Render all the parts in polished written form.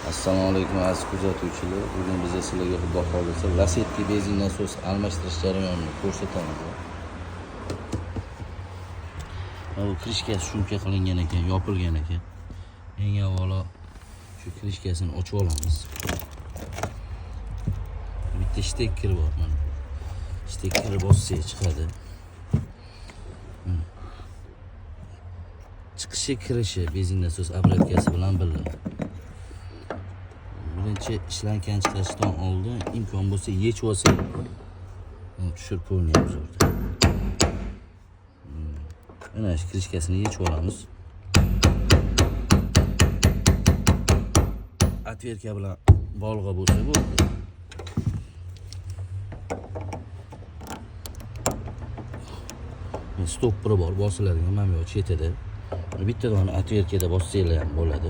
Assalomu alaykum aziz kuzatuvchilar. Bugun biz sizlarga xudo xolisa Lasetti benzin nasos almashtirish jarayonini ko'rsatamiz. Bu krishkasi shuncha qilingan ekan, yopilgan ekan. Eng avvalo shu krishkasini ochib olamiz. Bitta steker bor mana. Stekerni bossangiz chiqadi. Chiqishi kirishi benzin nasos obrotkasi bilan birga. Birinchi ishlangan chiqarishdan oldin imkon bo'lsa yechib olsak, tushirib qo'yamiz orada. Mana shu krishkasini yechib olamiz. Atverka bilan bog'liq bo'lsa bo'ldi. Stopperi bor, bosiladigan mana bu chetida. Bitta dona atverkada bossanglar ham bo'ladi.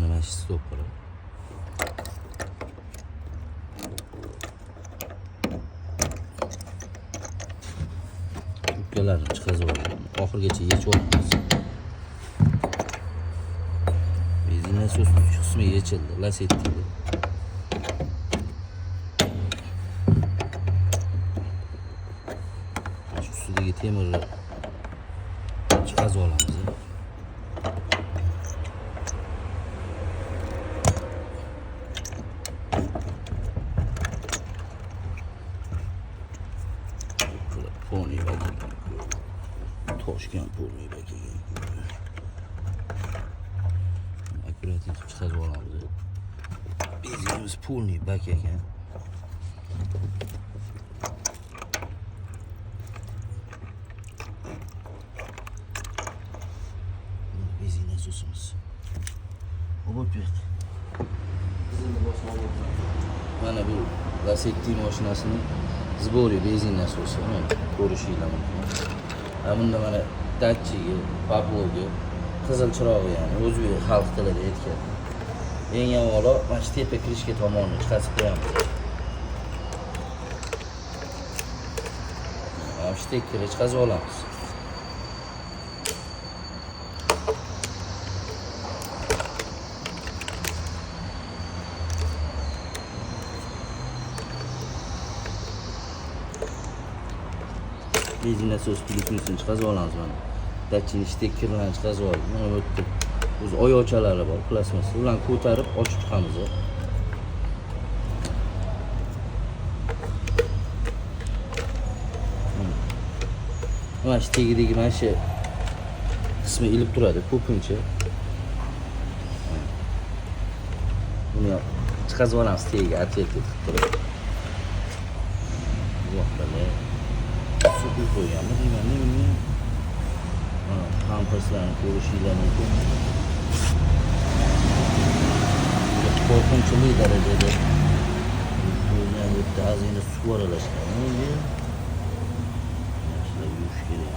Mana shu stopperi. Ukkalarni chiqarib olamiz. Oxirigacha yechib olamiz. Benzin nasos qismi yechildi, Lasetti. Shu ustidagi temirni chiqarib olamiz. Polniy bakiga. Toshgan polniy bakiga. Akkurat chiqarib olamiz. Benzinimiz polniy bak ekan. Benzin nasosimiz. Obodbek. Mana bu Lasetti mashinasining zbori benzin nasosi. Ko'rishinglar mumkin. Bunda mana datchigi, paplogi, qizil chirog'i, ya'ni o'zbek xalq tilida aytgan. Eng avvalo mana shu tepa krishka tomonini chiqarib qo'yamiz. Mana shu tekkerni chiqarib olamiz. Benzin nasos plyusini chiqarib olamiz mana. Datchini stekerlarni chiqarib oldik. Mana bu yerda o'z oyoqchalari bor, plasmas. Ularni ko'tarib ochib chiqamiz. Mana shu tegidagi mana shu qismi ilib turadi, ko'pincha. Buni chiqarib olamiz, tegiga atverka qilib turadi. Yo'qlar. Su qo'yganmi deyman. Pampaslarni ko'rishinglar mumkin. Qo'rqinchli darajada qo'ygan yerda ozgina suv aralashgan. Yaxshilab yuvish kerak.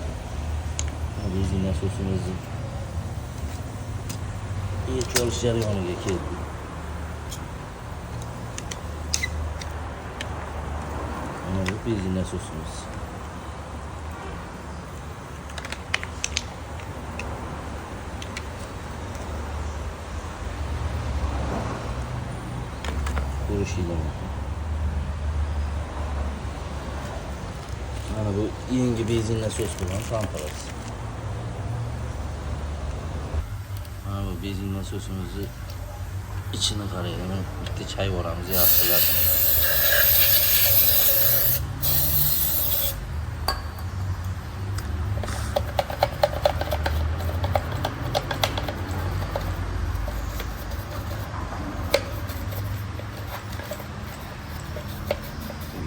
Benzin nasosimizni yechib olish jarayoniga keldik. Mana bu benzin nasosimiz. Ko'rishinglar mumkin. Mana bu yangi benzin nasos bilan komparasi. Mana bu benzin nasosimizni ichini qaraylik. Bitta choy boramiz, yaxshilab.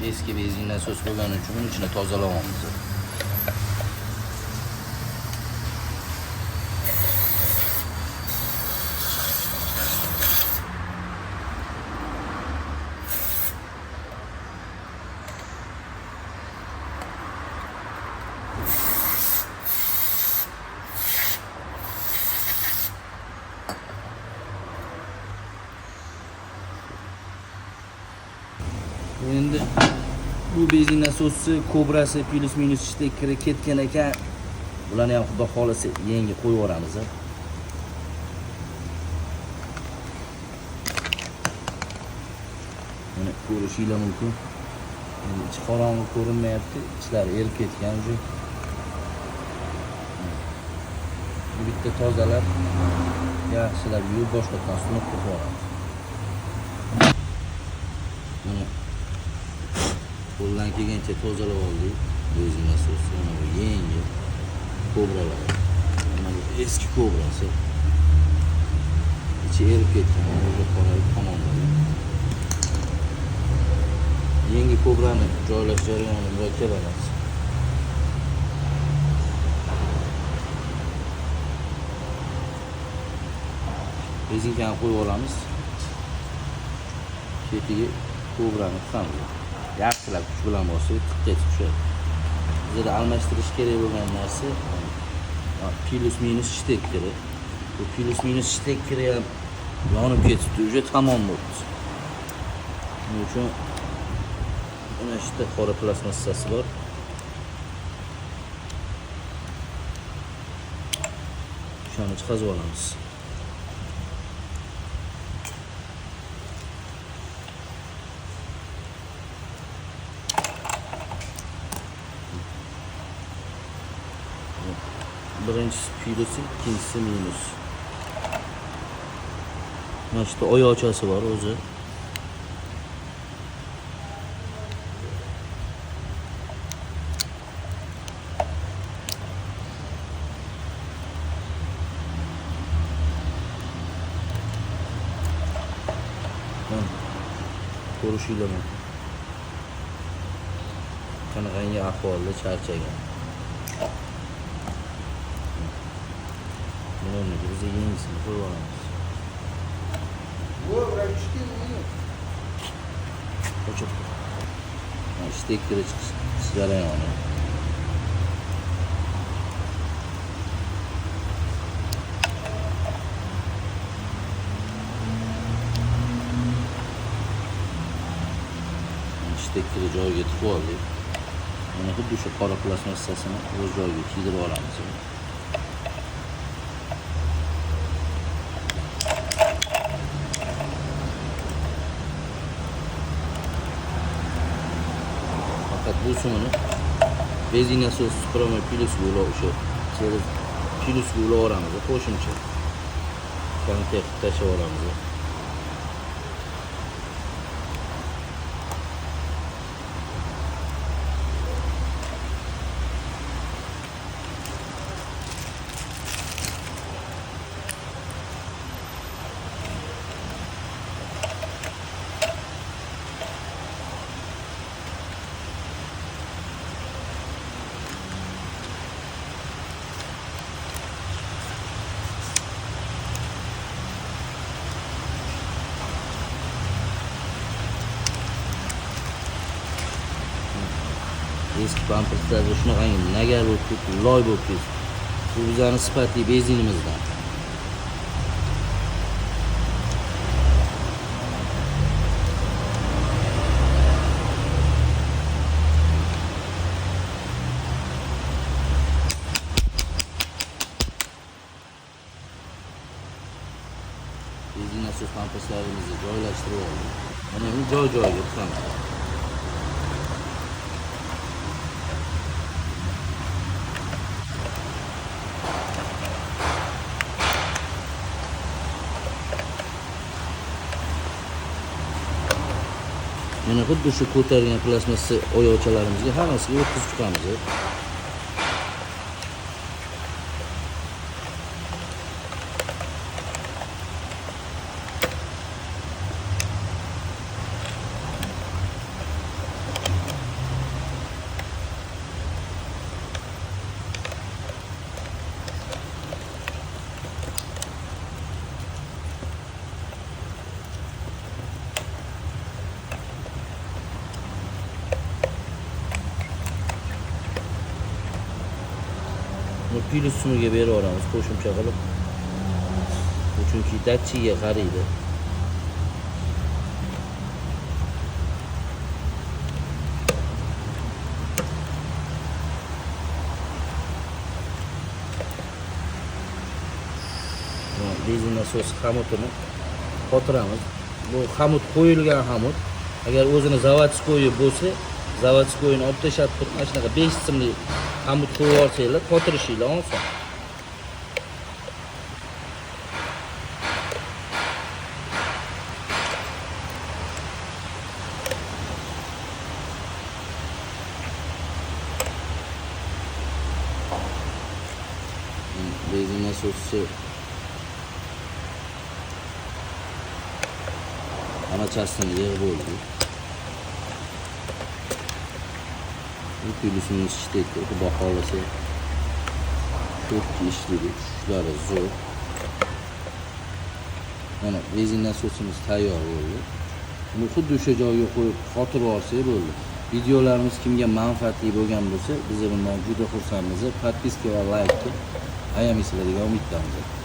Eski benzin nasos bo'lgani uchun uning ichini tozalayapmiz. Endi bu benzin nasosi kobrasi plus minus stekeri ketgan ekan. Bularni ham xudo xolisa yangi qo'yib yuboramiz. ko'rishinglar mumkin. Ichi qorong'i ko'rinmayapti, ichlari erib ketgan уже. Bitta tozalab, yaxshilab yuvib boshqatdan sunib qo'yamiz. Mana qo'ldan kelgancha tozalab oldik. Benzin nasosi, mana bu yangi kobralar. Mana bu eski kobrasi. İçi erib ketgan, o'zi qorayib tamomlagan. Yangi kobrani joylash jarayoni murakkab emas. Rezinkani qo'yib olamiz. Ketiga kobrani tutamiz. Yaxshilab kuch bilan bosib, tiqqa tushadi. Bizda almashtirish kerak bo'lgan narsa plus minus shtekeri. Bu plus minus shtekeri ham yonib ketibdi, уже tamom bo'ldi. Shuning uchun mana shu yerda qora plastmassasi bor. Shuni chiqazib olamiz. Birinchisi plus, ikkinchisi minus. Mana shu yerda oyoqchasi bor o'zi. Ko'rishinglar mumkin. Qanaqangi ahvolda charchagan. Buni biz yengisini qo'yib olamiz. Qo'chib. Mana shtekeri chiqish jarayoni. Shtekeri joyiga tiqib oldik. Mana xuddi shu qora plastmassasini o'z joyiga kiydirib olamiz. Fakat bu sumuni benzin nasosi supurma plus bo'la o'sha plus bo'la olamiz. Qo'shimcha kontek tashlab olamiz. Eski pamperslarda shunaqangi nagar bo'lib ketdi, loy bo'lib ketdi. Bu bizning sifatli benzinimizdan. Benzin nasos pamperslarimizni joylashtirib oldik. Mana uni joy-joyiga tiqamiz. Mana xuddi shu ko'targan plastmassa oyoqchalarimizga hammasiga o'tkazib chiqamiz. Plus sumiga berib olamiz qo'shimcha qilib. Bu chunki datchiga qaraydi. Benzin nasosi xomutini qotiramiz. Bu xomut qo'yilgan xomut. Agar o'zini zavodskoyi bo'lsa, zavodskoyini olib tashlab turib, mana shunaqa 5 simli xomut qo'yib olsanglar, qotirishinglar oson. Benzin nasosi anachasini yig'ib bo'ldi. Bu plyusimiz ishlaydi. Xudo xolasa 4 ishlaydi. Shular zo'r. Mana benzin nasosimiz tayyor bo'ldi. Buni xuddi o'sha joyga qo'yib xotirib olsak bo'ldi. Videolarimiz kimga manfaatli bo'lgan bo'lsa, biz bundan juda xursandmiz. Podpiska va laykni ayamaysizlar degan umiddamiz.